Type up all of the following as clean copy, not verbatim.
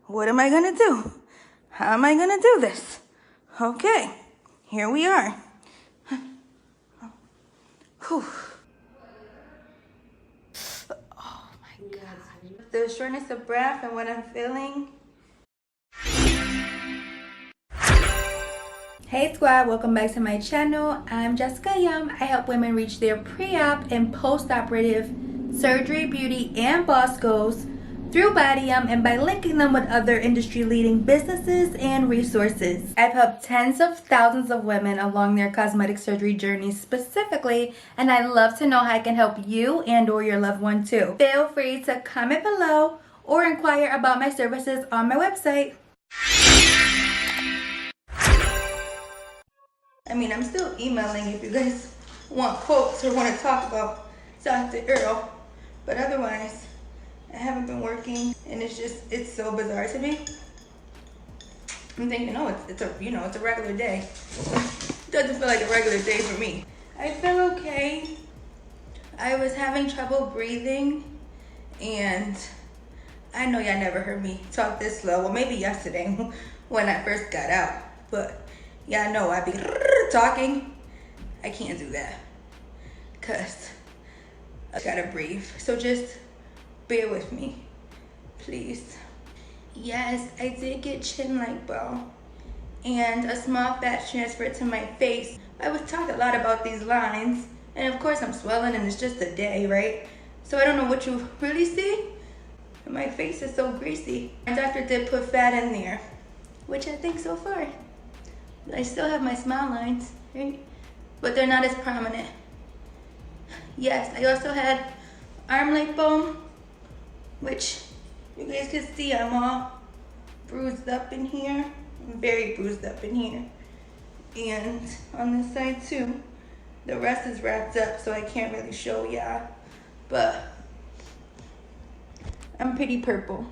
what am I gonna do? How am I gonna do this? Okay, here we are. Whew. Oh my God. The shortness of breath and what I'm feeling. Hey squad, welcome back to my channel. I'm Jessica Yum. I help women reach their pre-op and post-operative surgery, beauty, and boss goals through Body Yum and by linking them with other industry-leading businesses and resources. I've helped tens of thousands of women along their cosmetic surgery journeys specifically, and I'd love to know how I can help you and or your loved one too. Feel free to comment below or inquire about my services on my website. I mean, I'm still emailing if you guys want quotes or want to talk about Dr. Earl, but otherwise, I haven't been working, and it's so bizarre to me. I'm thinking, oh, it's a regular day. It doesn't feel like a regular day for me. I feel okay. I was having trouble breathing, and I know y'all never heard me talk this slow. Well, maybe yesterday when I first got out, but y'all know I be talking. I can't do that because I gotta breathe. So just bear with me, please. Yes, I did get chin lipo and a small fat transfer to my face. I was talking a lot about these lines, and of course I'm swelling and it's just a day, right? So I don't know what you really see. My face is so greasy. My doctor did put fat in there, which I think so far. I still have my smile lines, right? But they're not as prominent. Yes, I also had arm lipo, which you guys can see I'm all bruised up in here. I'm very bruised up in here. And on this side too. The rest is wrapped up, so I can't really show y'all. But I'm pretty purple.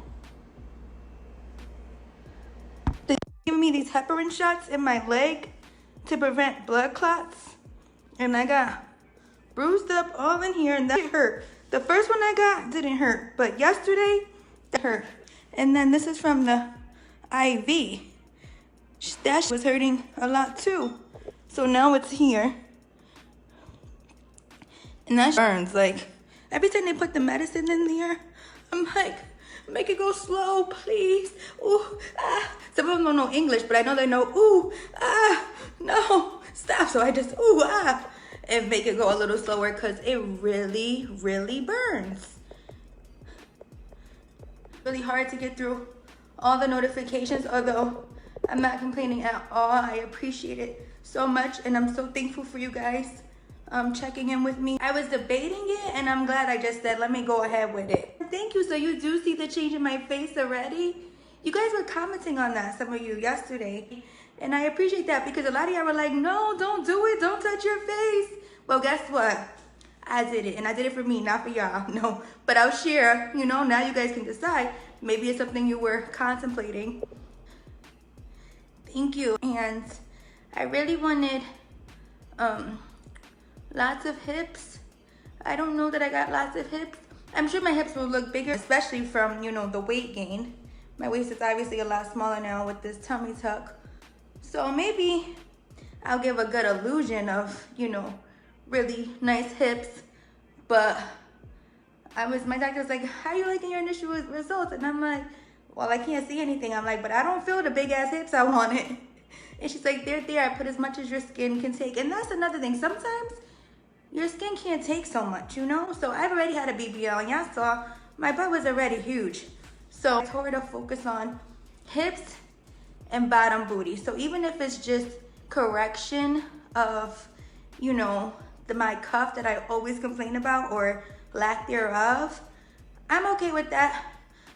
Giving me these heparin shots in my leg to prevent blood clots, and I got bruised up all in here, and that hurt. The first one I got didn't hurt, but yesterday that hurt. And then this is from the IV. That was hurting a lot too. So now it's here, and that burns. Like every time they put the medicine in there, I'm like, make it go slow, please. Ooh, ah. Some of them don't know English, but I know they know, ooh, ah, no, stop. So I just, ooh, ah, and make it go a little slower because it really, really burns. Really hard to get through all the notifications, although I'm not complaining at all. I appreciate it so much, and I'm so thankful for you guys checking in with me. I was debating it, and I'm glad I just said, let me go ahead with it. Thank you. So you do see the change in my face already? You guys were commenting on that, some of you, yesterday. And I appreciate that because a lot of y'all were like, no, don't do it. Don't touch your face. Well, guess what? I did it, and I did it for me, not for y'all. No, but I'll share, now you guys can decide. Maybe it's something you were contemplating. Thank you. And I really wanted lots of hips. I don't know that I got lots of hips. I'm sure my hips will look bigger, especially from, the weight gain. My waist is obviously a lot smaller now with this tummy tuck. So maybe I'll give a good illusion of, really nice hips. But my doctor was like, how are you liking your initial results? And I'm like, well, I can't see anything. I'm like, but I don't feel the big ass hips I wanted. And she's like, they're there. I put as much as your skin can take. And that's another thing. Sometimes your skin can't take so much, So I've already had a BBL, and y'all saw my butt was already huge. So I told her to focus on hips and bottom booty. So even if it's just correction of, my cuff that I always complain about or lack thereof, I'm okay with that.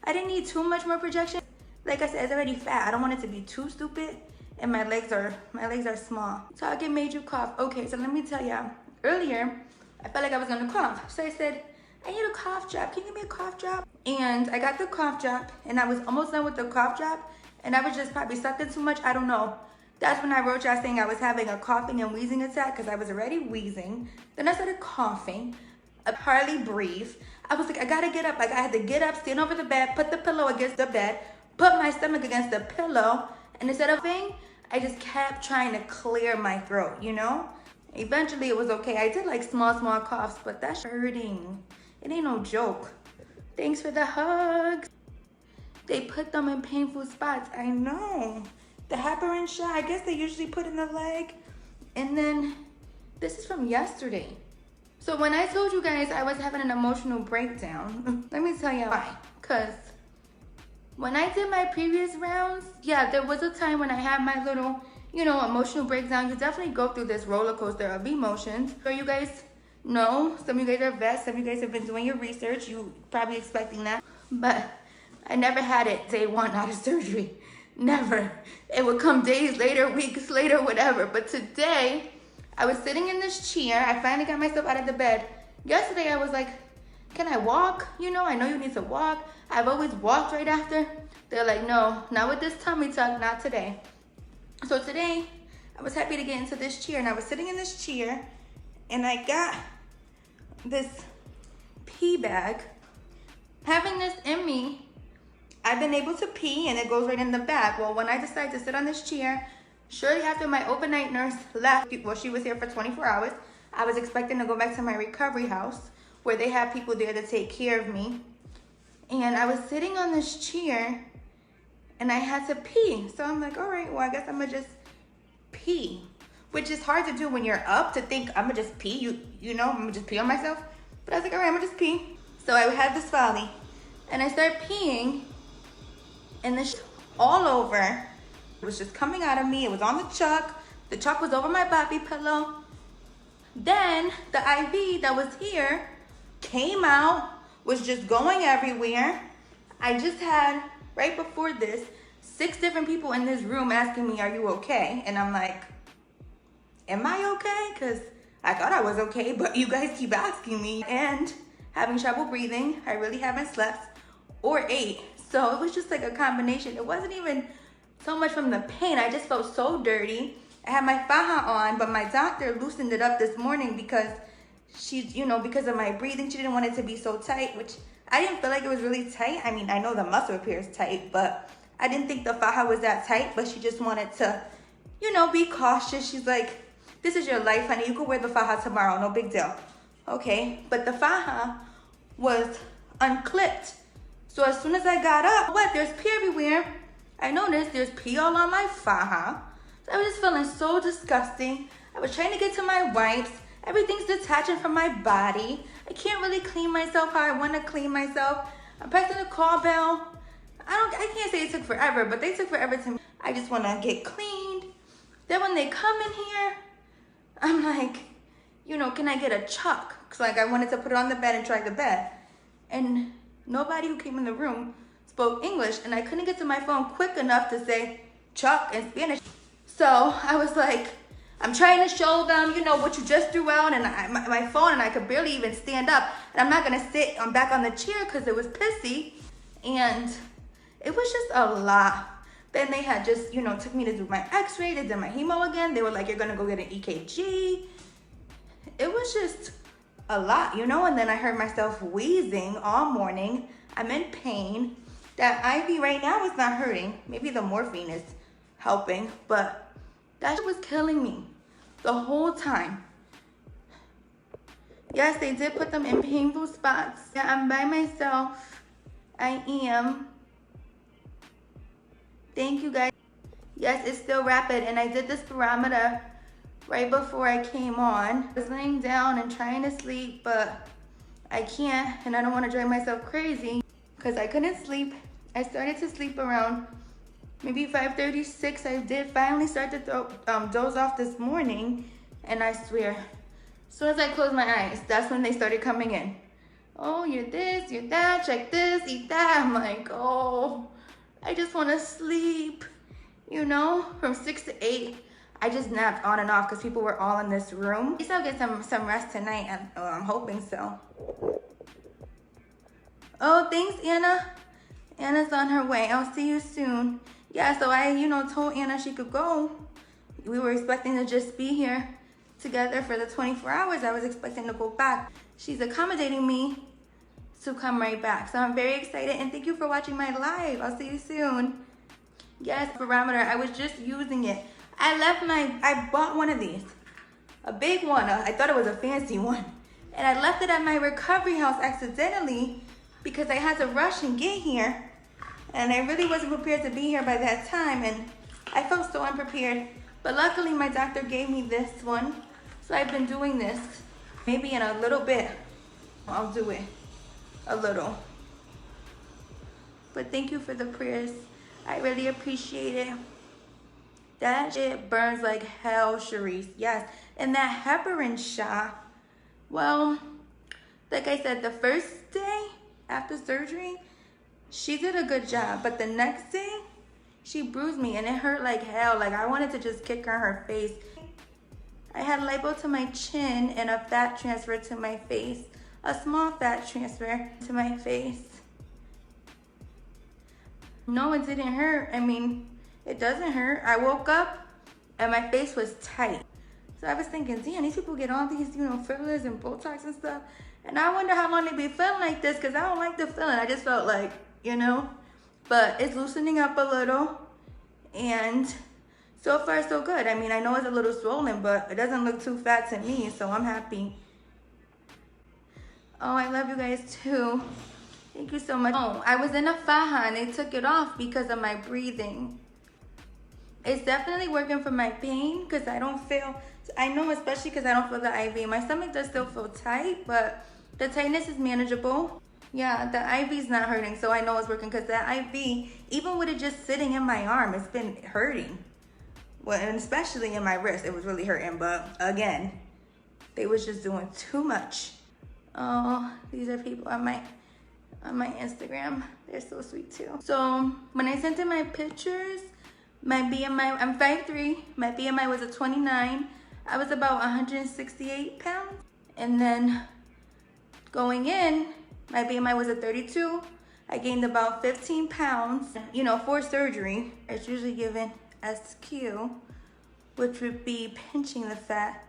I didn't need too much more projection. Like I said, it's already fat. I don't want it to be too stupid, and my legs are small. Target made you cough. Okay, so let me tell y'all. Earlier, I felt like I was gonna cough. So I said, I need a cough drop. Can you give me a cough drop? And I got the cough drop, and I was almost done with the cough drop, and I was just probably sucking too much. I don't know. That's when I wrote y'all saying I was having a coughing and wheezing attack because I was already wheezing. Then I started coughing. I hardly breathe. I was like, I gotta get up. Like I had to get up, stand over the bed, put the pillow against the bed, put my stomach against the pillow, and instead of thing, I just kept trying to clear my throat, you know? Eventually it was okay. I did like small coughs, but that's hurting. It ain't no joke. Thanks for the hugs. They put them in painful spots. I know. The heparin shot, I guess they usually put in the leg. And then this is from yesterday. So when I told you guys I was having an emotional breakdown, let me tell you why. Because when I did my previous rounds, yeah, there was a time when I had my little, you know, emotional breakdown. You definitely go through this roller coaster of emotions. So you guys know, some of you guys are vets, some of you guys have been doing your research. You probably expecting that. But I never had it day one out of surgery. Never. It would come days later, weeks later, whatever. But today, I was sitting in this chair. I finally got myself out of the bed. Yesterday, I was like, can I walk? You know, I know you need to walk. I've always walked right after. They're like, no, not with this tummy tuck, not today. So today, I was happy to get into this chair. And I was sitting in this chair, and I got this pee bag. Having this in me, I've been able to pee, and it goes right in the bag. Well, when I decided to sit on this chair, shortly after my overnight nurse left, well, she was here for 24 hours, I was expecting to go back to my recovery house where they have people there to take care of me. And I was sitting on this chair, and I had to pee. So I'm like, all right, well, I guess I'm gonna just pee, which is hard to do when you're up, to think I'm gonna just pee, you know, I'm gonna just pee on myself. But I was like, all right, I'm gonna just pee. So I had this folly, and I started peeing, and this all over. It was just coming out of me. It was on the chuck. The chuck was over my bobby pillow. Then the IV that was here came out, was just going everywhere. I just had, right before this, 6 different people in this room asking me, are you okay? And I'm like, am I okay? Because I thought I was okay, but you guys keep asking me. And having trouble breathing. I really haven't slept or ate. So it was just like a combination. It wasn't even so much from the pain. I just felt so dirty. I had my faja on, but my doctor loosened it up this morning because she's, you know, because of my breathing, she didn't want it to be so tight, which I didn't feel like it was really tight. I mean, I know the muscle appears tight, but I didn't think the faja was that tight, but she just wanted to, you know, be cautious. She's like, this is your life, honey. You can wear the faja tomorrow, no big deal. Okay, but the faja was unclipped. So as soon as I got up, there's pee everywhere. I noticed there's pee all on my faja. So I was just feeling so disgusting. I was trying to get to my wipes. Everything's detaching from my body. I can't really clean myself how I want to clean myself. I'm pressing the call bell. I can't say it took forever, but they took forever to me. I just want to get cleaned. Then when they come in here, I'm like, you know, can I get a chuck? Because like I wanted to put it on the bed and try the bed. And nobody who came in the room spoke English, and I couldn't get to my phone quick enough to say chuck in Spanish. So I was like, I'm trying to show them, you know, what you just threw out, and my phone, and I could barely even stand up. And I'm not gonna sit back on the chair because it was pissy, and it was just a lot. Then they had just, you know, took me to do my x-ray, they did my hemo again. They were like, you're gonna go get an EKG. It was just a lot, you know, and then I heard myself wheezing all morning. I'm in pain. That IV right now is not hurting. Maybe the morphine is helping, but that shit was killing me the whole time. Yes, they did put them in painful spots. Yeah, I'm by myself. I am. Thank you guys. Yes, it's still rapid, and I did this spirometer right before I came on. I was laying down and trying to sleep, but I can't, and I don't want to drive myself crazy because I couldn't sleep. I started to sleep around maybe 5:36. I did finally start to doze off this morning, and I swear, as soon as I closed my eyes, that's when they started coming in. Oh, you're this, you're that, check this, eat that. I'm like, oh, I just want to sleep, you know? From 6 to 8, I just napped on and off because people were all in this room. At least I'll get some rest tonight. I'm hoping so. Oh, thanks, Anna. Anna's on her way. I'll see you soon. Yeah, so I, you know, told Anna she could go. We were expecting to just be here together for the 24 hours. I was expecting to go back. She's accommodating me to come right back. So I'm very excited, and thank you for watching my live. I'll see you soon. Yes, barometer, I was just using it. I bought one of these, a big one. I thought it was a fancy one. And I left it at my recovery house accidentally because I had to rush and get here. And I really wasn't prepared to be here by that time, and I felt so unprepared. But luckily my doctor gave me this one. So I've been doing this. Maybe in a little bit, I'll do it a little. But thank you for the prayers. I really appreciate it. That shit burns like hell, Sharice. Yes. And that heparin shot, well, like I said, the first day after surgery, she did a good job. But the next day, she bruised me and it hurt like hell. Like I wanted to just kick her in her face. I had lipo to my chin and a fat transfer to my face. A small fat transfer to my face. No, it didn't hurt. I mean, it doesn't hurt. I woke up and my face was tight. So I was thinking, damn, these people get all these, you know, fillers and Botox and stuff. And I wonder how long they be feeling like this, because I don't like the feeling. I just felt like, you know, but it's loosening up a little. And so far, so good. I mean, I know it's a little swollen, but it doesn't look too fat to me, so I'm happy. Oh, I love you guys too. Thank you so much. Oh, I was in a faja and they took it off because of my breathing. It's definitely working for my pain because I don't feel, I know especially because I don't feel the IV. My stomach does still feel tight, but the tightness is manageable. Yeah, the IV's not hurting, so I know it's working because that IV, even with it just sitting in my arm, it's been hurting. Well, and especially in my wrist, it was really hurting. But again, they was just doing too much. Oh, these are people on my Instagram. They're so sweet too. So when I sent in my pictures, my BMI, I'm 5'3", my BMI was a 29. I was about 168 pounds. And then going in, my BMI was a 32. I gained about 15 pounds. You know, for surgery, it's usually given SQ, which would be pinching the fat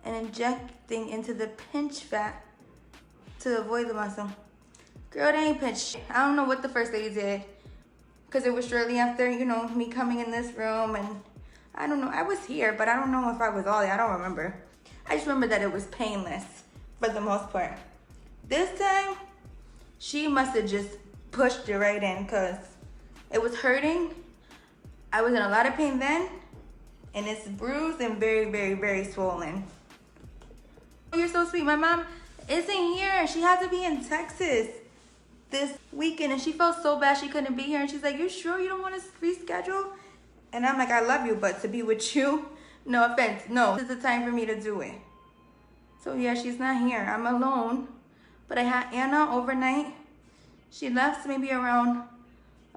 and injecting into the pinch fat to avoid the muscle. Girl, they ain't pinched. I don't know what the first lady did, because it was shortly after, you know, me coming in this room, and I don't know, I was here, but I don't know if I was all there. I don't remember. I just remember that it was painless for the most part. This time, she must have just pushed it right in, because it was hurting. I was in a lot of pain then, and it's bruised and very, very, very swollen. You're so sweet. My mom isn't here. She had to be in Texas this weekend, and she felt so bad she couldn't be here. And she's like, you sure you don't want to reschedule? And I'm like, I love you, but to be with you, no offense, no, this is the time for me to do it. So yeah, she's not here. I'm alone. But I had Anna overnight. She left maybe around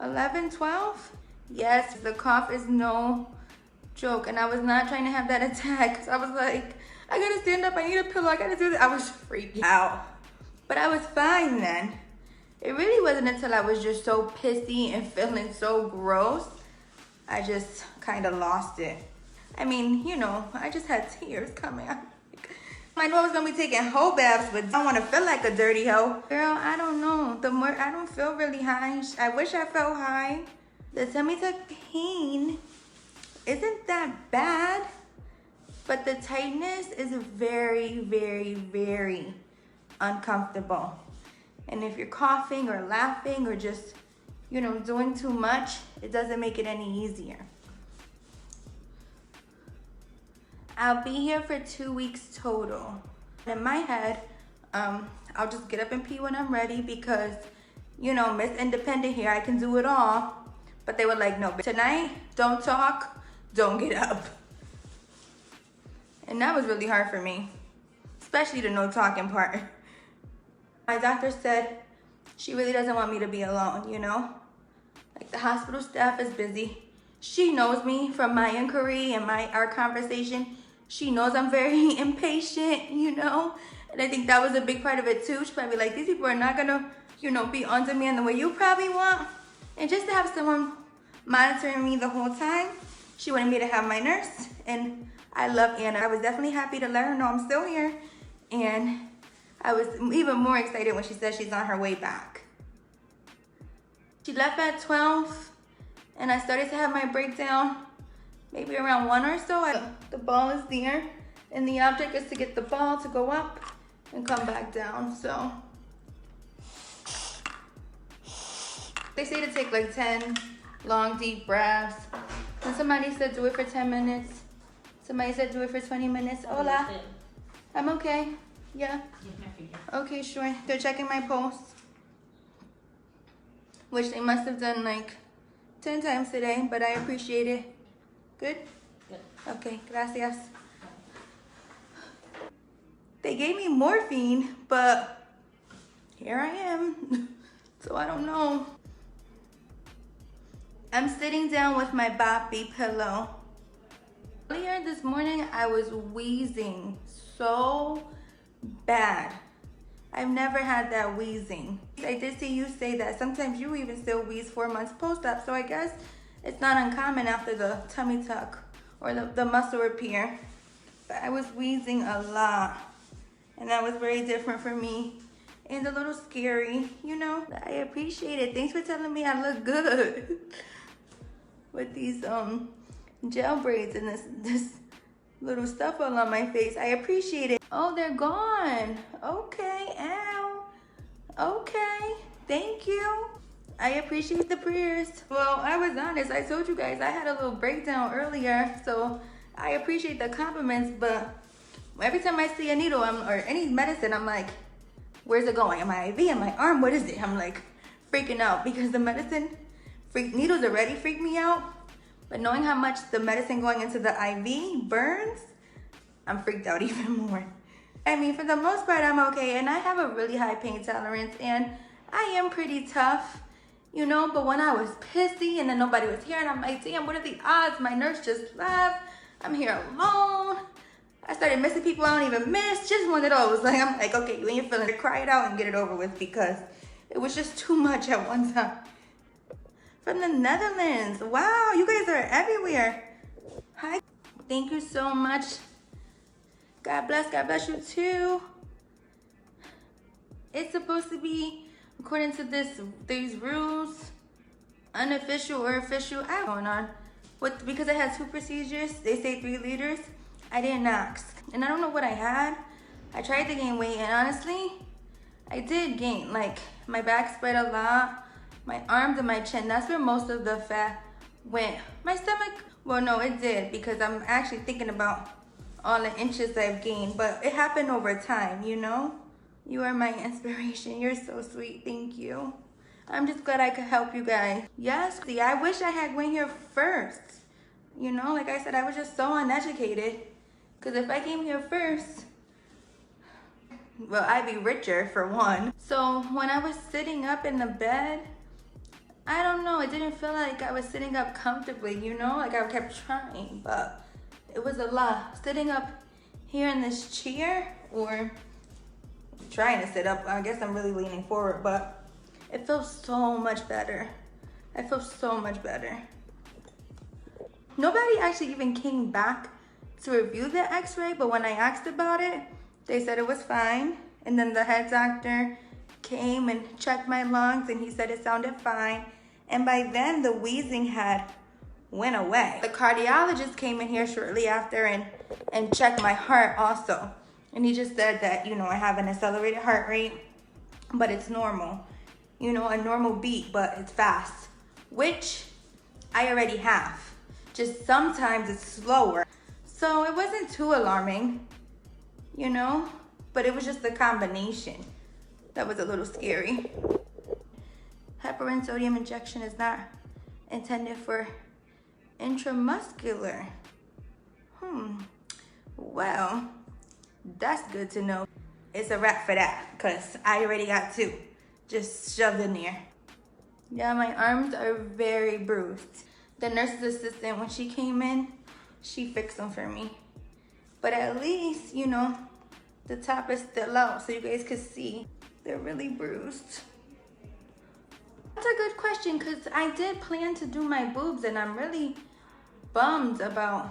11, 12. Yes, the cough is no joke. And I was not trying to have that attack, because I was like, I gotta stand up, I need a pillow, I gotta do this. I was freaking out. But I was fine then. It really wasn't until I was just so pissy and feeling so gross, I just kind of lost it. I mean, you know, I just had tears coming out. I knew I was gonna be taking hoe baths, but I don't want to feel like a dirty hoe. Girl, I don't know. The more, I don't feel really high. I wish I felt high. The tummy tuck pain isn't that bad, but the tightness is very, very, very uncomfortable. And if you're coughing or laughing or just, you know, doing too much, it doesn't make it any easier. I'll be here for 2 weeks total. In my head, I'll just get up and pee when I'm ready because, you know, Miss Independent here, I can do it all. But they were like, no, tonight, don't talk, don't get up. And that was really hard for me, especially the no talking part. My doctor said she really doesn't want me to be alone, you know? Like the hospital staff is busy. She knows me from my inquiry and our conversation. She knows I'm very impatient, you know? And I think that was a big part of it too. She's probably like, these people are not gonna, you know, be on demand the way you probably want. And just to have someone monitoring me the whole time, she wanted me to have my nurse. And I love Anna. I was definitely happy to let her know I'm still here. And I was even more excited when she said she's on her way back. She left at 12 and I started to have my breakdown maybe around 1 or so. The ball is there and the object is to get the ball to go up and come back down. So they say to take like 10 long deep breaths. And somebody said do it for 10 minutes. Somebody said do it for 20 minutes. Hola. I'm okay. Yeah. Okay, sure. They're checking my pulse, which they must have done like 10 times today, but I appreciate it. Good? Good. Okay, gracias. They gave me morphine, but here I am. So I don't know. I'm sitting down with my Boppy pillow. Earlier this morning, I was wheezing so bad. I've never had that wheezing. I did see you say that sometimes you even still wheeze 4 months post-op, so I guess it's not uncommon after the tummy tuck or the muscle repair. But I was wheezing a lot, and that was very different for me and a little scary, you know. I appreciate it. Thanks for telling me I look good with these gel braids and this little stuff all on my face. I appreciate it. Oh, they're gone. Okay, ow. Okay, thank you. I appreciate the prayers. Well, I was honest. I told you guys I had a little breakdown earlier, so I appreciate the compliments, but every time I see a needle or any medicine, I'm like, where's it going? Am I IV? Am I arm? What is it? I'm like freaking out because the needles already freak me out. But knowing how much the medicine going into the IV burns, I'm freaked out even more. I mean, for the most part, I'm okay. And I have a really high pain tolerance. And I am pretty tough, you know. But when I was pissy and then nobody was here, and I'm like, damn, what are the odds? My nurse just left. I'm here alone. I started missing people I don't even miss. Just one of those. Like, I'm like, okay, you ain't feeling it, cry it out and get it over with, because it was just too much at one time. From the Netherlands. Wow, you guys are everywhere. Hi. Thank you so much. God bless you too. It's supposed to be, according to these rules, unofficial or official. I don't know what's going on. Because I had 2 procedures, they say 3 liters. I didn't ask. And I don't know what I had. I tried to gain weight, and honestly, I did gain. Like, my back spread a lot. My arms and my chin, that's where most of the fat went. My stomach, well, no, it did, because I'm actually thinking about all the inches I've gained, but it happened over time, you know? You are my inspiration. You're so sweet. Thank you. I'm just glad I could help you guys. Yes, see, I wish I had went here first. You know, like I said, I was just so uneducated, because if I came here first, well, I'd be richer for one. So when I was sitting up in the bed, I don't know, it didn't feel like I was sitting up comfortably, you know? Like I kept trying, but it was a lot. Sitting up here in this chair, or trying to sit up, I guess I'm really leaning forward, but it feels so much better. I feel so much better. Nobody actually even came back to review the x-ray, but when I asked about it, they said it was fine. And then the head doctor came and checked my lungs, and he said it sounded fine. And by then the wheezing had went away. The cardiologist came in here shortly after and checked my heart also. And he just said that, you know, I have an accelerated heart rate, but it's normal. You know, a normal beat, but it's fast, which I already have. Just sometimes it's slower. So it wasn't too alarming, you know, but it was just the combination that was a little scary. Heparin sodium injection is not intended for intramuscular. Well, that's good to know. It's a wrap for that, because I already got 2 just shoved in there. Yeah, my arms are very bruised. The nurse's assistant, when she came in, she fixed them for me. But at least, you know, the top is still out so you guys can see. They're really bruised. That's a good question, because I did plan to do my boobs, and I'm really bummed about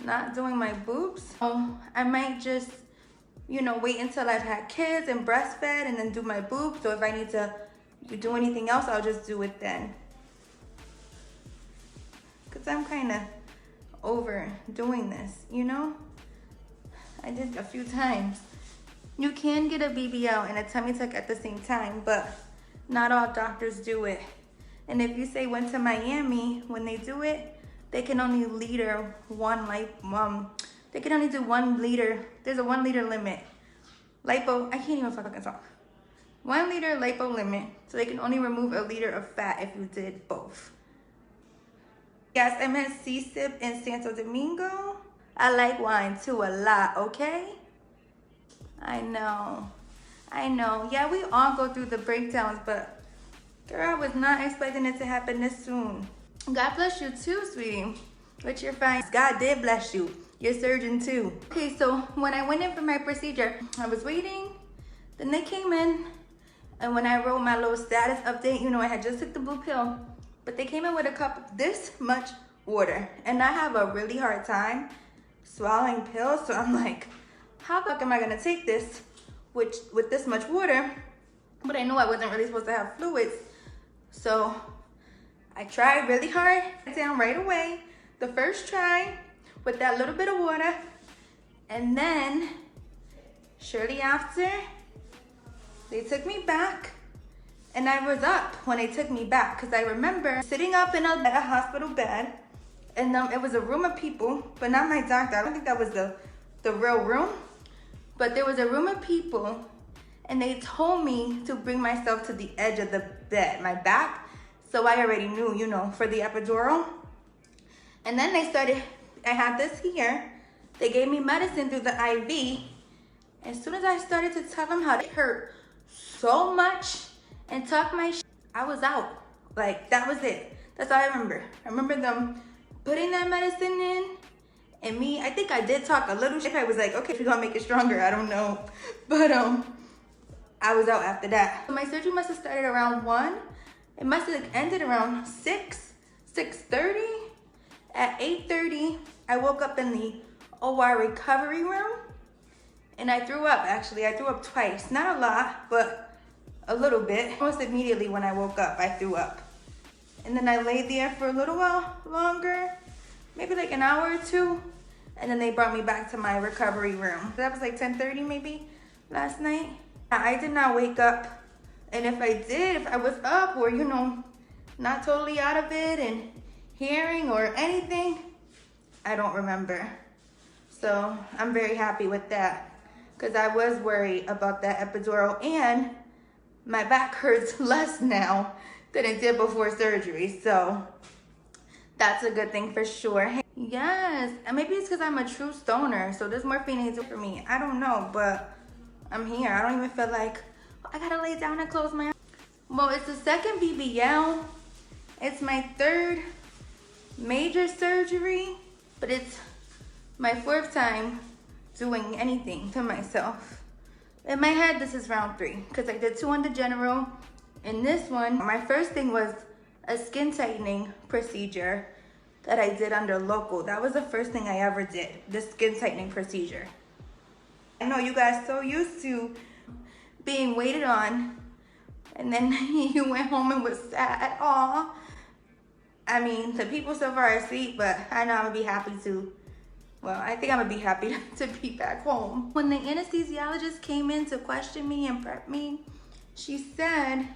not doing my boobs. So I might just you know, wait until I've had kids and breastfed and then do my boobs. So if I need to do anything else, I'll just do it then. Because I'm kind of over doing this, you know? I did a few times. You can get a BBL and a tummy tuck at the same time, but not all doctors do it. And if you say went to Miami, when they do it, they can only liter one they can only do 1 liter. There's a 1 liter limit. Lipo, I can't even fucking talk. 1 liter lipo limit, so they can only remove a liter of fat if you did both. Yes, I'm at Cecip in Santo Domingo. I like wine too a lot, okay? I know. Yeah, we all go through the breakdowns, but girl, I was not expecting it to happen this soon. God bless you too, sweetie. But you're fine. God did bless you. Your surgeon too. Okay, so when I went in for my procedure, I was waiting. Then they came in, and when I wrote my little status update, you know, I had just took the blue pill, but they came in with a cup of this much water, and I have a really hard time swallowing pills, so I'm like, how the fuck am I gonna take this with this much water? But I knew I wasn't really supposed to have fluids, so I tried really hard, down right away, the first try, with that little bit of water, and then shortly after, they took me back, and I was up when they took me back, because I remember sitting up in a hospital bed, and it was a room of people, but not my doctor. I don't think that was the real room, but there was a room of people, and they told me to bring myself to the edge of the bed, my back, so I already knew, you know, for the epidural. And then they started, I had this here. They gave me medicine through the IV. As soon as I started to tell them how it hurt so much and talk my shit, I was out. Like, that was it. That's all I remember. I remember them putting that medicine in, and me, I think I did talk a little shit. I was like, okay, if you're gonna make it stronger, I don't know. But I was out after that. So my surgery must have started around 1. It must have ended around 6:30. At 8:30, I woke up in the OR recovery room, and I threw up, actually. I threw up twice. Not a lot, but a little bit. Almost immediately when I woke up, I threw up. And then I laid there for a little while longer, maybe like an hour or 2, and then they brought me back to my recovery room. That was like 10:30 maybe last night. I did not wake up, and if I did, if I was up or, you know, not totally out of it and hearing or anything, I don't remember. So I'm very happy with that, because I was worried about that epidural, and my back hurts less now than it did before surgery. So that's a good thing for sure. Yes, and maybe it's because I'm a true stoner, so this morphine ain't for me. I don't know, but I'm here. I don't even feel like, oh, I gotta lay down and close my eyes. Well, it's the second BBL. It's my 3rd major surgery, but it's my 4th time doing anything to myself. In my head, this is round 3, because I did 2 on the general. And this one, my first thing was a skin tightening procedure that I did under local. That was the first thing I ever did, the skin tightening procedure. I know you guys so used to being waited on, and then you went home and was sad. Aw. I mean, the people so far are sweet, but I know I'm gonna be happy to. Well, I think I'm gonna be happy to be back home. When the anesthesiologist came in to question me and prep me, she said,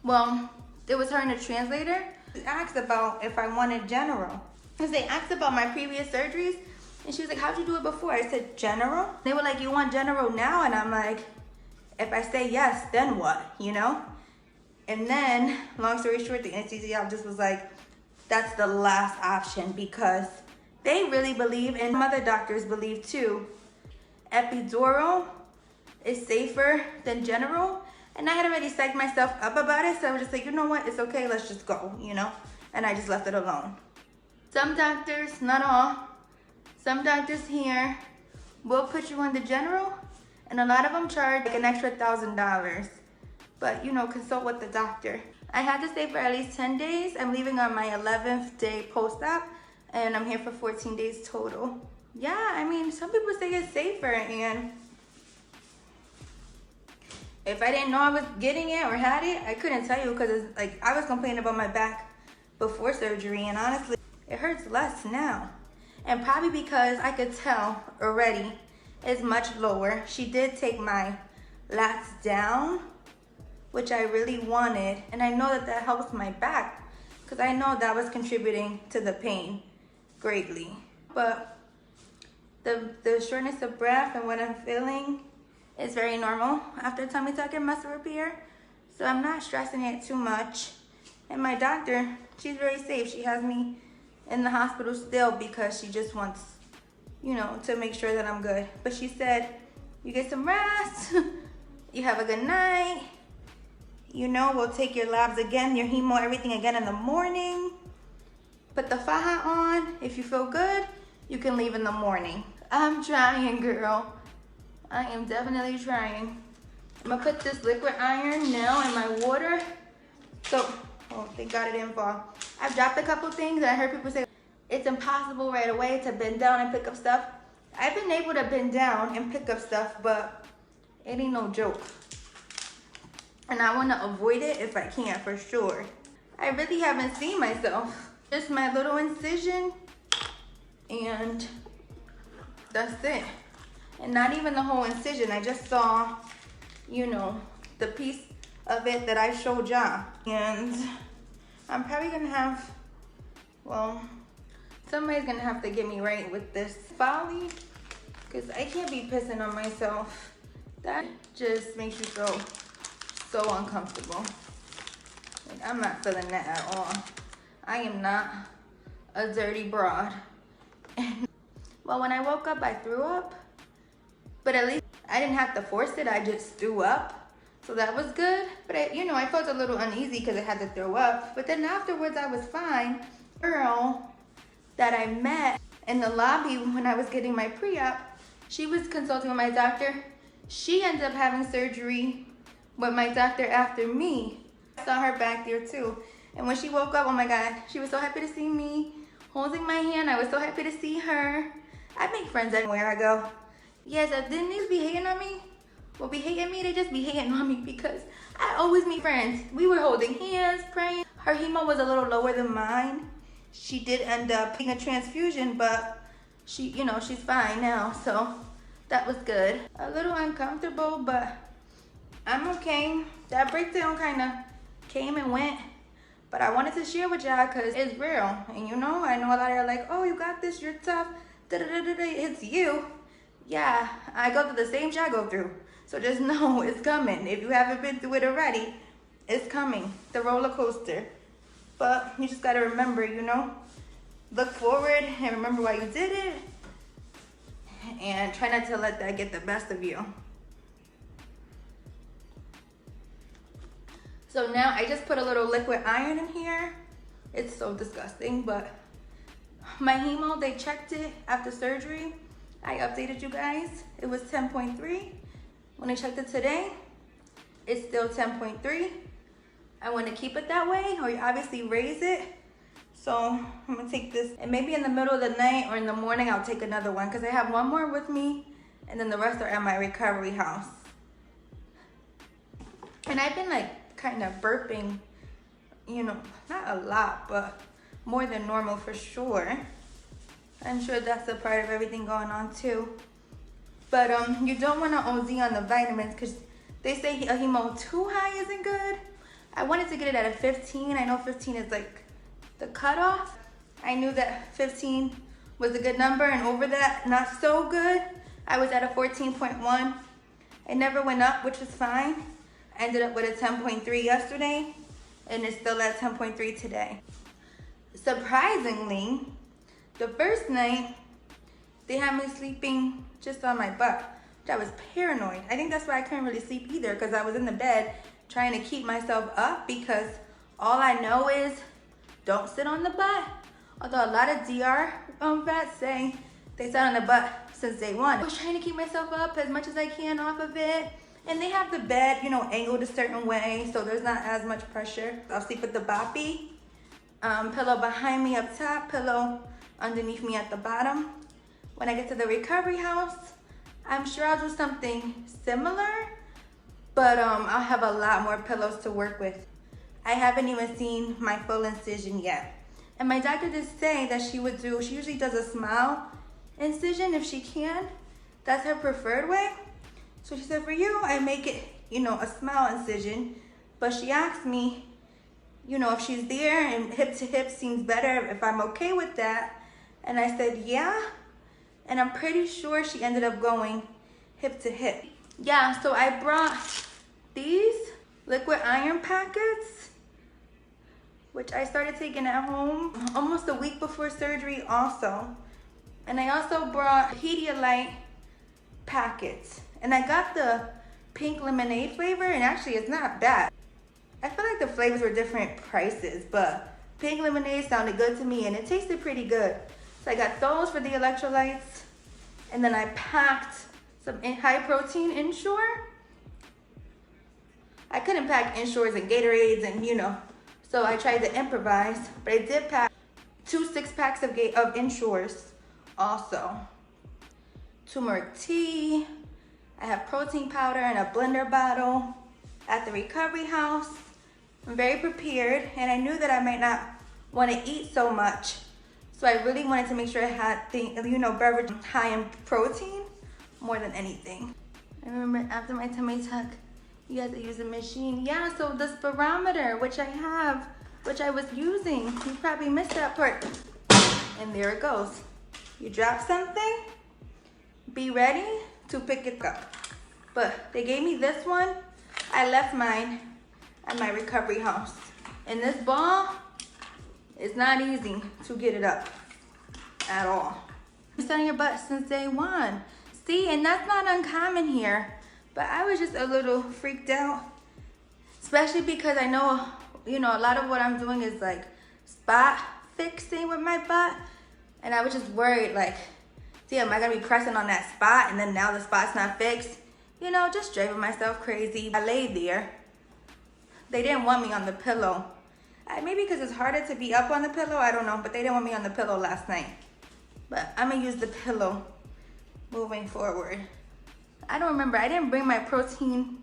well, it was her and a translator. She asked about if I wanted general. Because they asked about my previous surgeries, and she was like, how'd you do it before? I said, general? They were like, you want general now? And I'm like, if I say yes, then what, you know? And then, long story short, the anesthesiologist was like, that's the last option, because they really believe, and some other doctors believe too, epidural is safer than general. And I had already psyched myself up about it, so I was just like, you know what, it's okay, let's just go, you know? And I just left it alone. Some doctors, not all, some doctors here will put you on the general, and a lot of them charge like an extra $1,000. But, you know, consult with the doctor. I had to stay for at least 10 days. I'm leaving on my 11th day post-op, and I'm here for 14 days total. Yeah, I mean, some people say it's safer, and If I didn't know I was getting it or had it, I couldn't tell you because it's like I was complaining about my back before surgery, and honestly, it hurts less now. And probably because I could tell already it's much lower. She did take my lats down, which I really wanted, and I know that that helps my back because I know that was contributing to the pain greatly. But the shortness of breath and what I'm feeling is very normal after tummy tuck and muscle repair, so I'm not stressing it too much. And my doctor, she's very safe. She has me in the hospital still because she just wants, you know, to make sure that I'm good. But she said, you get some rest, you have a good night, you know, we'll take your labs again, your hemo, everything again in the morning. Put the faja on. If you feel good, you can leave in the morning. I'm trying, girl. I am definitely trying. I'm gonna put this liquid iron now in my water. So, oh, they got it in fall. I've dropped a couple things and I heard people say it's impossible right away to bend down and pick up stuff. I've been able to bend down and pick up stuff, but it ain't no joke. And I wanna avoid it if I can, for sure. I really haven't seen myself. Just my little incision, and that's it. And not even the whole incision. I just saw, you know, the piece of it that I showed y'all. And I'm probably gonna have, well, somebody's gonna have to get me right with this folly, because I can't be pissing on myself. That just makes you feel so uncomfortable. Like, I'm not feeling that at all. I am not a dirty broad. Well, when I woke up, I threw up. But at least I didn't have to force it. I just threw up. So that was good. But I felt a little uneasy because I had to throw up. But then afterwards, I was fine. Girl that I met in the lobby when I was getting my pre-op, she was consulting with my doctor. She ended up having surgery with my doctor after me. I saw her back there too. And when she woke up, oh my God, she was so happy to see me, holding my hand. I was so happy to see her. I make friends anywhere I go. Yes, didn't these be hating on me? Well, be hating me, they just be hating on me because I always meet friends. We were holding hands, praying. Her hemo was a little lower than mine. She did end up getting a transfusion, but she, she's fine now, so that was good. A little uncomfortable, but I'm okay. That breakdown kind of came and went, but I wanted to share with y'all because it's real. And I know a lot of you are like, oh, you got this, you're tough, da-da-da-da-da. It's you. Yeah, I go through the same shit I go through. So just know it's coming. If you haven't been through it already, it's coming. The roller coaster. But you just gotta remember, look forward and remember why you did it. And try not to let that get the best of you. So now I just put a little liquid iron in here. It's so disgusting, but my hemo, they checked it after surgery. I updated you guys. It was 10.3. When I checked it today, it's still 10.3. I want to keep it that way, or you obviously raise it. So I'm gonna take this, and maybe in the middle of the night or in the morning, I'll take another one because I have one more with me, and then the rest are at my recovery house. And I've been like kind of burping, not a lot, but more than normal for sure. I'm sure that's a part of everything going on too. But you don't want to OZ on the vitamins because they say a hemo too high isn't good. I wanted to get it at a 15. I know 15 is like the cutoff. I knew that 15 was a good number, and over that, not so good. I was at a 14.1. It never went up, which was fine. I ended up with a 10.3 yesterday, and it's still at 10.3 today. Surprisingly, the first night, they had me sleeping just on my butt. I was paranoid. I think that's why I couldn't really sleep either, because I was in the bed trying to keep myself up, because all I know is don't sit on the butt. Although a lot of DR vets say they sat on the butt since day one. I was trying to keep myself up as much as I can off of it. And they have the bed, angled a certain way, so there's not as much pressure. I'll sleep with the boppy. Pillow behind me up top, pillow underneath me at the bottom. When I get to the recovery house, I'm sure I'll do something similar, but I'll have a lot more pillows to work with. I haven't even seen my full incision yet. And my doctor did say that she usually does a smile incision if she can. That's her preferred way. So she said, for you, I make it, a smile incision. But she asked me, if she's there and hip to hip seems better, if I'm okay with that. And I said, yeah. And I'm pretty sure she ended up going hip to hip. Yeah, so I brought these liquid iron packets, which I started taking at home almost a week before surgery also. And I also brought Pedialyte packets. And I got the pink lemonade flavor, and actually it's not bad. I feel like the flavors were different prices, but pink lemonade sounded good to me and it tasted pretty good. So I got those for the electrolytes. And then I packed some high protein Ensure. I couldn't pack Ensures and Gatorades and so I tried to improvise, but I did pack 2 6-packs of Ensures also. Turmeric tea. I have protein powder in a blender bottle at the recovery house. I'm very prepared, and I knew that I might not want to eat so much. So I really wanted to make sure I had beverage high in protein more than anything. I remember after my tummy tuck, you had to use a machine. Yeah, so the spirometer, which I was using, you probably missed that part. And there it goes. You drop something, be ready to pick it up. But they gave me this one. I left mine at my recovery house. And this ball, it's not easy to get it up at all. You're on your butt since day one. See, and that's not uncommon here. But I was just a little freaked out, especially because I know, a lot of what I'm doing is like spot fixing with my butt. And I was just worried, like, damn, am I gonna be pressing on that spot and then now the spot's not fixed? Just driving myself crazy. I laid there. They didn't want me on the pillow. Maybe because it's harder to be up on the pillow, I don't know, but they didn't want me on the pillow last night. But I'm gonna use the pillow moving forward. I don't remember, I didn't bring my protein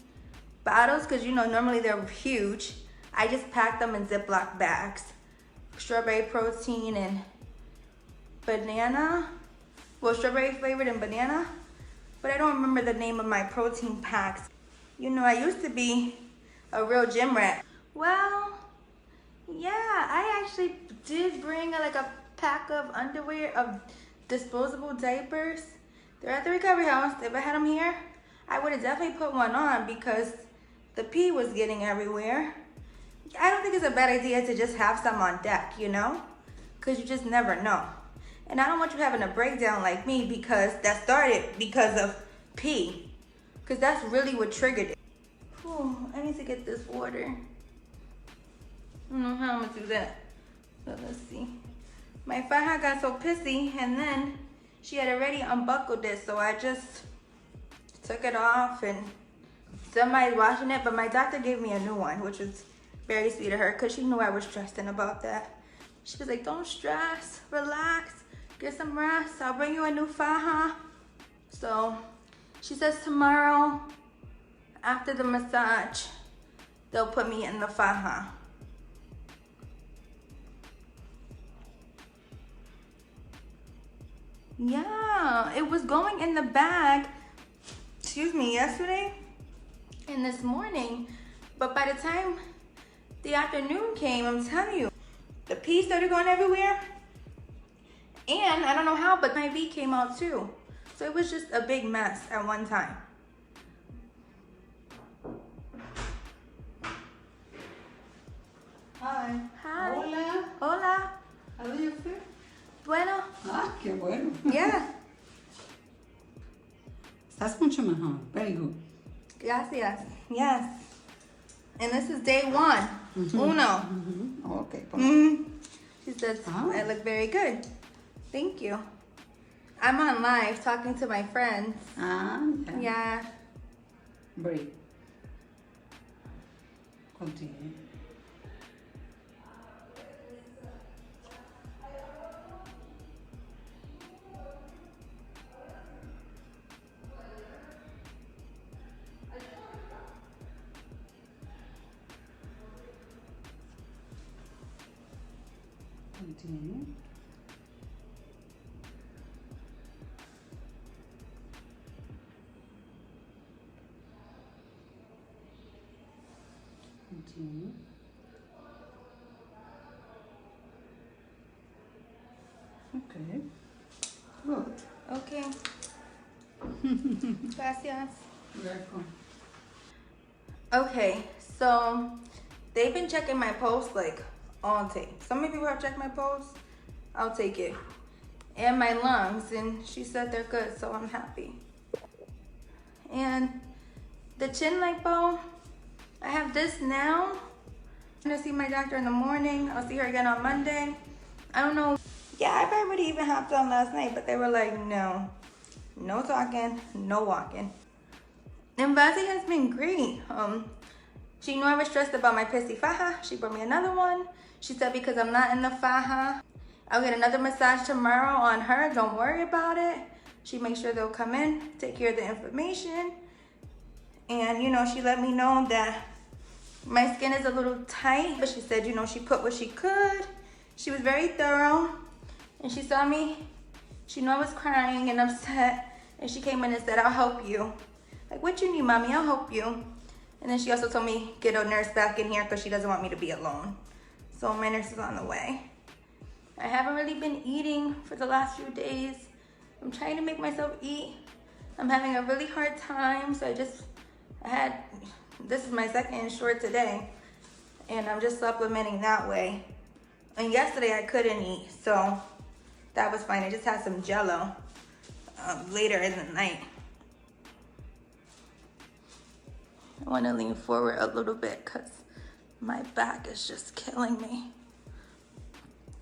bottles because normally they're huge. I just packed them in Ziploc bags. Strawberry protein and banana. Well, strawberry flavored and banana. But I don't remember the name of my protein packs. I used to be a real gym rat. Well, yeah, I actually did bring like a pack of underwear, of disposable diapers. They're at the recovery house. If I had them here, I would have definitely put one on because the pee was getting everywhere. I don't think it's a bad idea to just have some on deck, because you just never know. And I don't want you having a breakdown like me because that started because of pee, because that's really what triggered it. Whew, I need to get this water. I don't know how I'm gonna do that. So let's see. My faja got so pissy and then she had already unbuckled it, so I just took it off and somebody's washing it, but my doctor gave me a new one, which was very sweet of her because she knew I was stressing about that. She was like, don't stress, relax, get some rest. I'll bring you a new faja. So she says tomorrow after the massage, they'll put me in the faja. Yeah, it was going in the bag, yesterday and this morning. But by the time the afternoon came, I'm telling you, the pee started going everywhere. And I don't know how, but my V came out too. So it was just a big mess at one time. Hi. Hi. Hola. Hola. How do you feel? Bueno. Ah, qué bueno. Yeah. Estás mucho mejor. Very good. Gracias. Yes. And this is day one. Uno. Okay. She says, I look very good. Thank you. I'm on live talking to my friends. Yeah. Yeah. Breathe. Continue. Continue. Continue. Okay. Good. Okay. Gracias. Welcome. Okay, so they've been checking my posts like all day. Some of you have checked my posts. I'll take it. And my lungs, and she said they're good, so I'm happy. And the chin lipo, I have this now. I'm gonna see my doctor in the morning. I'll see her again on Monday. I don't know. Yeah, I probably would even hopped on last night, but they were like, no talking, no walking. And Vazi has been great. She knew I was stressed about my pissy faja. She brought me another one. She said because I'm not in the faja, I'll get another massage tomorrow on her. Don't worry about it. She makes sure they'll come in, take care of the information. And, you know, she let me know that my skin is a little tight. But she said, you know, she put what she could. She was very thorough. And she saw me. She knew I was crying and upset. And she came in and said, I'll help you. Like, what you need, mommy? I'll help you. And then she also told me, get a nurse back in here because she doesn't want me to be alone. So my nurse is on the way. I haven't really been eating for the last few days. I'm trying to make myself eat. I'm having a really hard time. So this is my second short today. And I'm just supplementing that way. And yesterday I couldn't eat. So that was fine. I just had some Jello later in the night. I want to lean forward a little bit because my back is just killing me.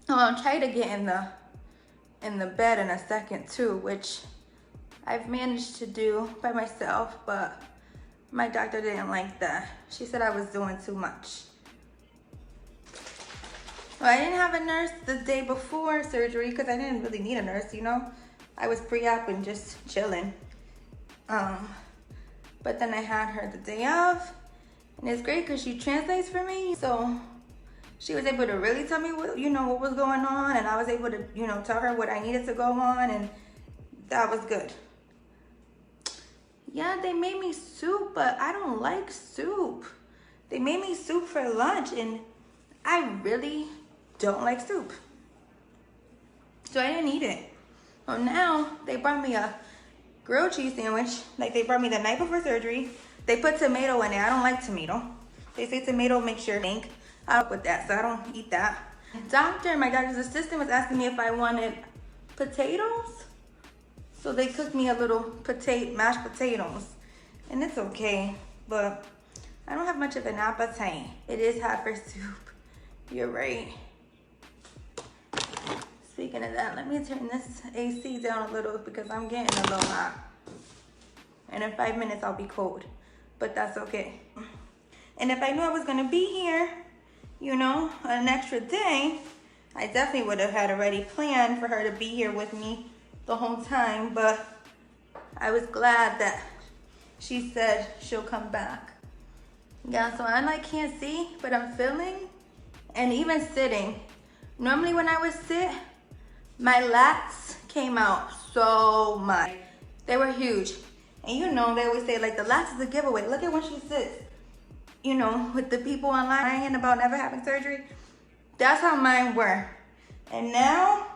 I'll try to get in the bed in a second too, which I've managed to do by myself, but my doctor didn't like that. She said I was doing too much. Well, I didn't have a nurse the day before surgery because I didn't really need a nurse, you know. I was pre-op and just chilling. But then I had her the day of, and it's great because she translates for me. So she was able to really tell me what was going on, and I was able to, you know, tell her what I needed to go on, and that was good. Yeah, they made me soup, but I don't like soup. They made me soup for lunch, and I really don't like soup. So I didn't eat it. Well, now they brought me a grilled cheese sandwich, like they brought me the night before surgery. They put tomato in it. I don't like tomato. They say tomato makes your stink. I don't with that, so I don't eat that. My doctor's assistant was asking me if I wanted potatoes. So they cooked me a little mashed potatoes. And it's okay, but I don't have much of an appetite. It is hot for soup. You're right. Speaking of that, let me turn this AC down a little because I'm getting a little hot. And in 5 minutes, I'll be cold. But that's okay. And if I knew I was gonna be here, you know, an extra day, I definitely would have had already planned for her to be here with me the whole time. But I was glad that she said she'll come back. Yeah, so I can't see, but I'm feeling. And even sitting. Normally when I would sit, my lats came out so much. They were huge. And you know, they always say like the lats is a giveaway. Look at when she sits. You know, with the people online about never having surgery. That's how mine were. And now,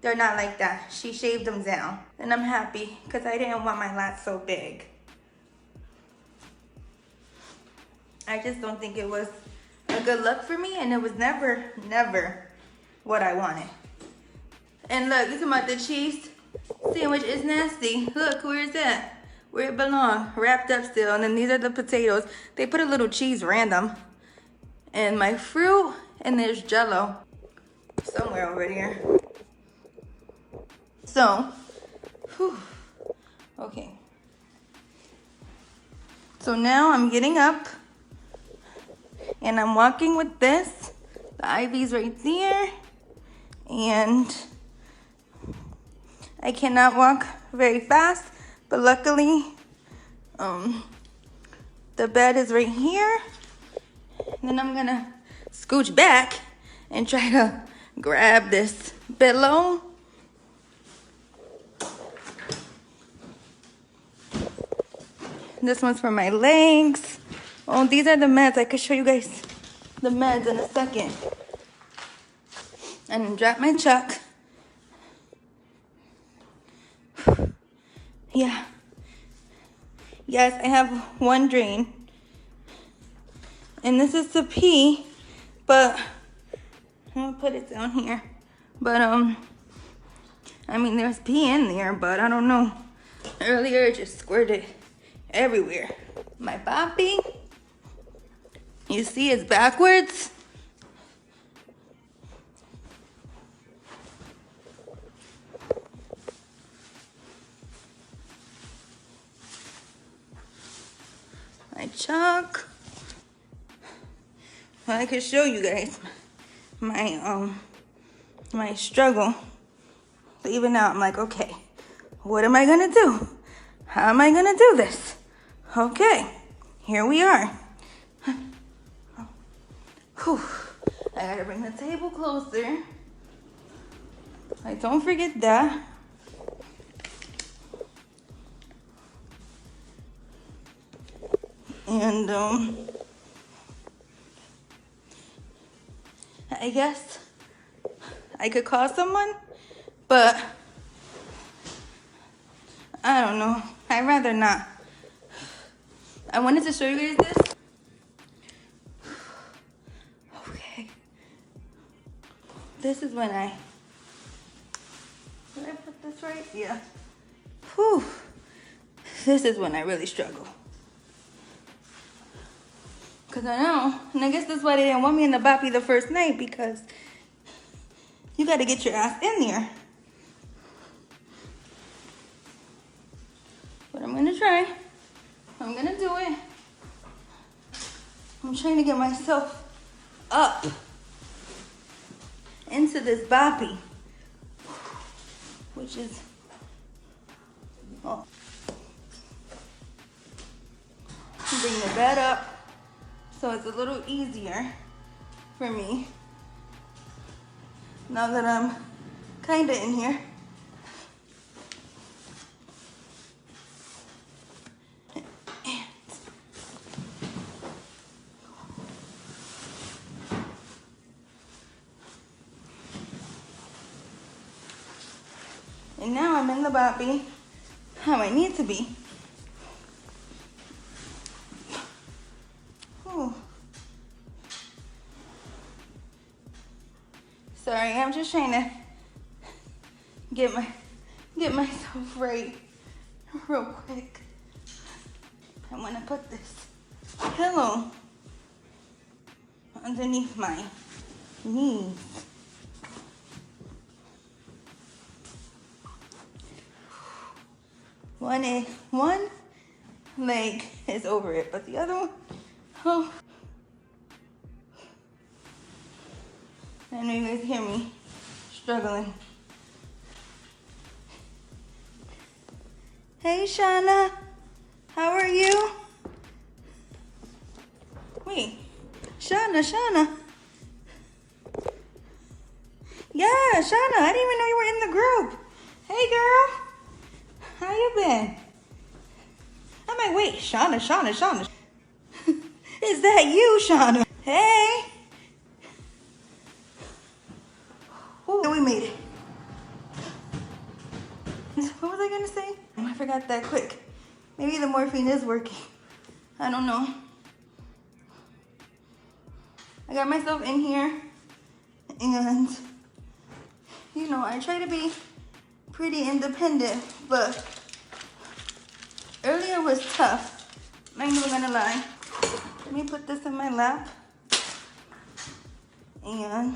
they're not like that. She shaved them down. And I'm happy because I didn't want my lats so big. I just don't think it was a good look for me, and it was never what I wanted. And look, you talking about the cheese sandwich is nasty. Look, where is that? Where it belongs, wrapped up still. And then these are the potatoes. They put a little cheese random. And my fruit, and there's Jello somewhere over here. So, okay. So now I'm getting up. And I'm walking with this. The IV's right there. And I cannot walk very fast. But luckily, the bed is right here. And then I'm going to scooch back and try to grab this pillow. This one's for my legs. Oh, these are the meds. I could show you guys the meds in a second. And drop my chuck. Yeah. Yes, I have one drain. And this is to pee, but I'm gonna put it down here. But I mean there's pee in there, but I don't know. Earlier it just squirted everywhere. My boppy, you see it's backwards. My chuck. Well, I could show you guys my my struggle. So even now I'm like, okay, what am I gonna do? How am I gonna do this? Okay, here we are. Whew. I gotta bring the table closer. Like, don't forget that. And I guess I could call someone, but I don't know. I'd rather not. I wanted to show you guys this. Okay. This is when did I put this right? Yeah. Whew. This is when I really struggle. Because I know, and I guess that's why they didn't want me in the boppy the first night, because you got to get your ass in there. But I'm going to try. I'm going to do it. I'm trying to get myself up into this boppy, which is, oh. Bring the bed up. So it's a little easier for me now that I'm kind of in here. And now I'm in the boppy how I need to be. Sorry, I'm just trying to get myself right real quick. I want to put this pillow underneath my knees. One leg is over it, but the other one, oh. I know you guys hear me struggling. Hey, Shauna. How are you? Wait, Shauna. Yeah, Shauna, I didn't even know you were in the group. Hey, girl. How you been? I'm like, wait, Shauna. Is that you, Shauna? Hey. Ooh, we made it. What was I gonna say? I forgot that quick. Maybe the morphine is working. I don't know. I got myself in here, and you know, I try to be pretty independent, but earlier was tough. I'm not even gonna lie. Let me put this in my lap, and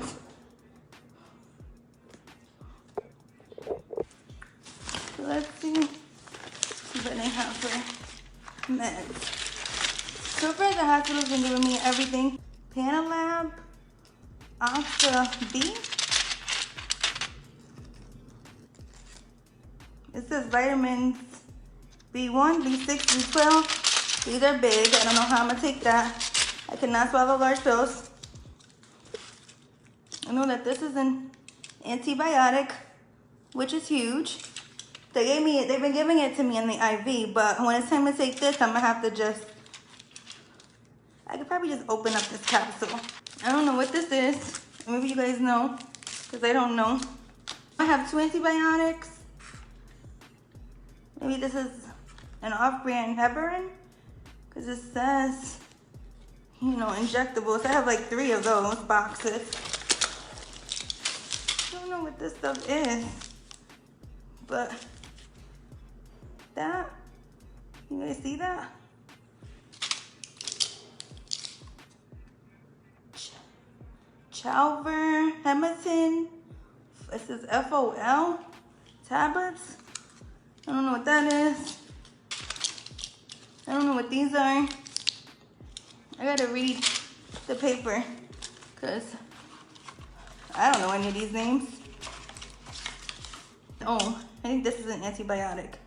let's see what I have for meds. So far, the hospital's been giving me everything. Panalab, Octa B. It says vitamins B1, B6, B12. These are big. I don't know how I'm gonna take that. I cannot swallow large pills. I know that this is in antibiotic, which is huge. They've been giving it to me in the IV, but when it's time to take this, I'm gonna have to I could probably just open up this capsule. I don't know what this is. Maybe you guys know, because I don't know. I have 2 antibiotics. Maybe this is an off-brand heparin, because it says, you know, injectables. I have like 3 of those boxes. I don't know what this stuff is, but that, you guys see that? Chalverhematin, this is FOL tablets. I don't know what that is. I don't know what these are. I gotta read the paper because I don't know any of these names. Oh, I think this is an antibiotic.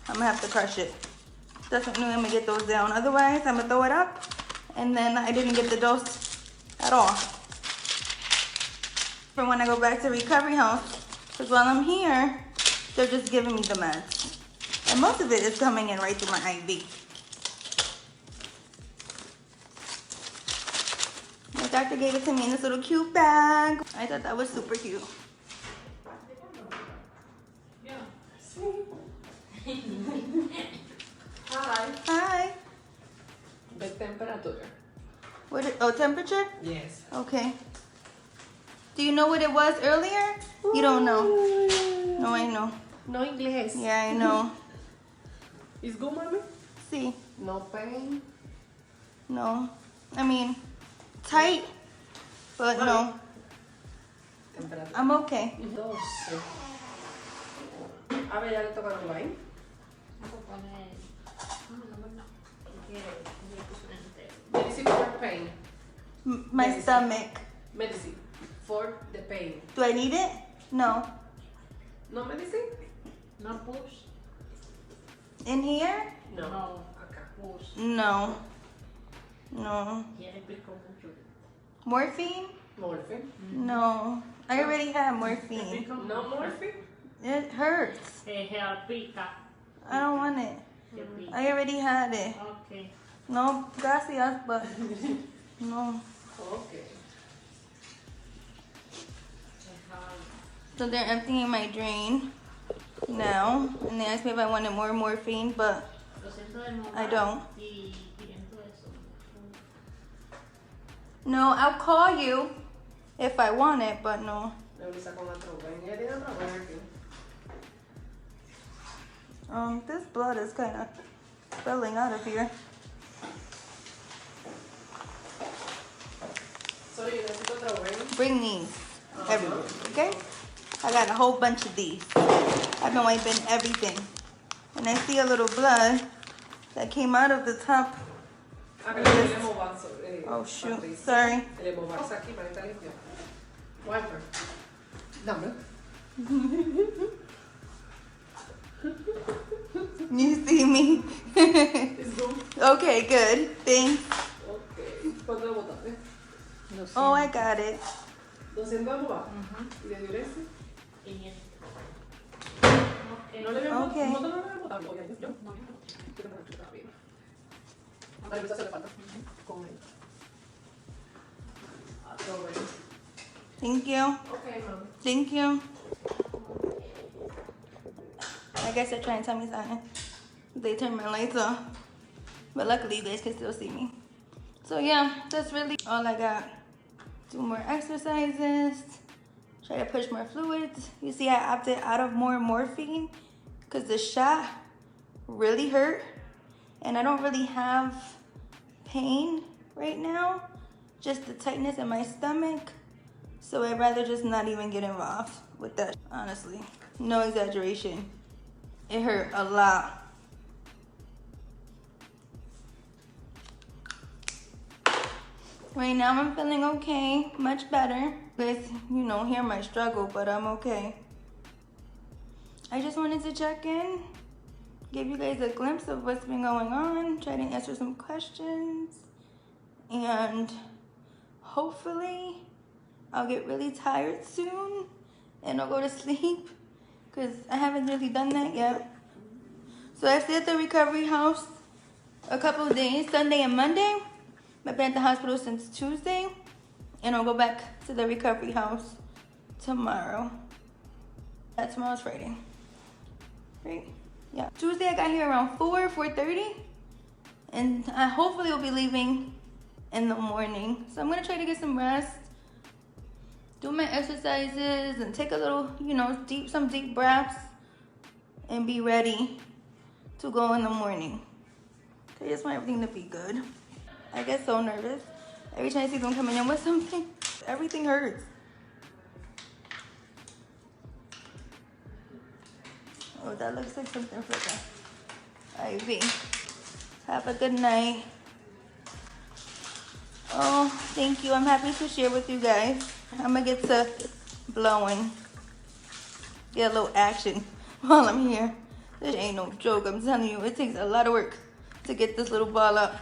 I'm gonna have to crush it. Doesn't mean I'm gonna get those down. Otherwise, I'm gonna throw it up and then I didn't get the dose at all. For when I go back to recovery house, because while I'm here, they're just giving me the meds. And most of it is coming in right through my IV. My doctor gave it to me in this little cute bag. I thought that was super cute. Hi. Hi. The temperature. Oh, temperature? Yes. Okay. Do you know what it was earlier? You don't know. No, I know. No English. Yeah, I know. Is good, mommy? See. No pain. No. I mean, tight, but no. Temperatura. I'm okay. 12. A ver, ya le toca el baile. Medicine for pain. My Medicine. stomach. Medicine for the pain. Do I need it? No. No medicine? No push. In here? No. No. Acá. Push. No. No. Quiere pico mucho. Morphine? Morphine. No. I already have morphine. No morphine? It hurts. Pica. I don't want it. I already had it. Okay. No, gracias, but no. Okay. So they're emptying my drain now, and they asked me if I wanted more morphine, but I don't. No, I'll call you if I want it, but no. Dra Yulissa con la trompa. Ella tiene otra buena aquí. This blood is kind of spilling out of here. Sorry, yo necesito otra buena. Bring these everywhere, okay? I got a whole bunch of these. I've been wiping everything. And I see a little blood that came out of the top. Oh shoot, sorry. Aquí para estar limpio. Wiper. Dame. You see me? It's good. Okay, good. Thanks. Okay. ¿Cuánto le botaste? Oh, I got it. 200 va. ¿Y de diuresis? 500. No le veo Okay. no te lo voy a botar. Oye, yo. No. Yo te lo chuta bien. A Dra Yulissa se le falta. Con él. Todo bien. Thank you. Okay, mom. Thank you. I guess they're trying to tell me something. They turned my lights off. But luckily you guys can still see me. So yeah, that's really all I got. Do more exercises. Try to push more fluids. You see I opted out of more morphine because the shot really hurt. And I don't really have pain right now. Just the tightness in my stomach. So I'd rather just not even get involved with that, honestly. No exaggeration. It hurt a lot. Right now I'm feeling okay, much better. You guys, you know, hear my struggle, but I'm okay. I just wanted to check in, give you guys a glimpse of what's been going on, try to answer some questions, and hopefully I'll get really tired soon and I'll go to sleep because I haven't really done that yet. So I stayed at the recovery house a couple of days, Sunday and Monday. I've been at the hospital since Tuesday, and I'll go back to the recovery house tomorrow. Tomorrow's Friday, right? Yeah. Tuesday I got here around 4:30, and I hopefully will be leaving in the morning. So I'm gonna try to get some rest, do my exercises, and take a little, some deep breaths, and be ready to go in the morning. I just want everything to be good. I get so nervous every time I see them coming in with something. Everything hurts. Oh, that looks like something for the IV. Have a good night. Oh, thank you. I'm happy to share with you guys. I'm gonna get to blowing. Get a little action while I'm here. This ain't no joke. I'm telling you, it takes a lot of work to get this little ball up.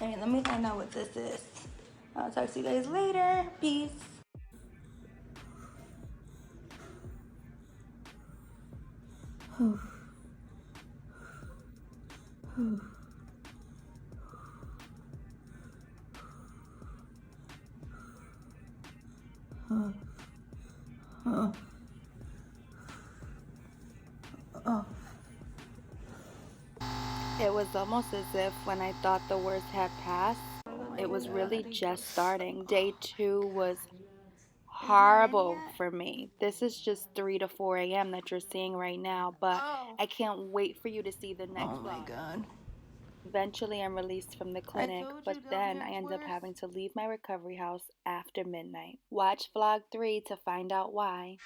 All right, let me find out what this is. I'll talk to you guys later. Peace. It was almost as if when I thought the worst had passed, it was really just starting. Day 2 was horrible for me. This is just 3 to 4 a.m. that you're seeing right now, but I can't wait for you to see the next vlog. Oh my God. Eventually, I'm released from the clinic, but then I end up having to leave my recovery house after midnight. Watch vlog 3 to find out why.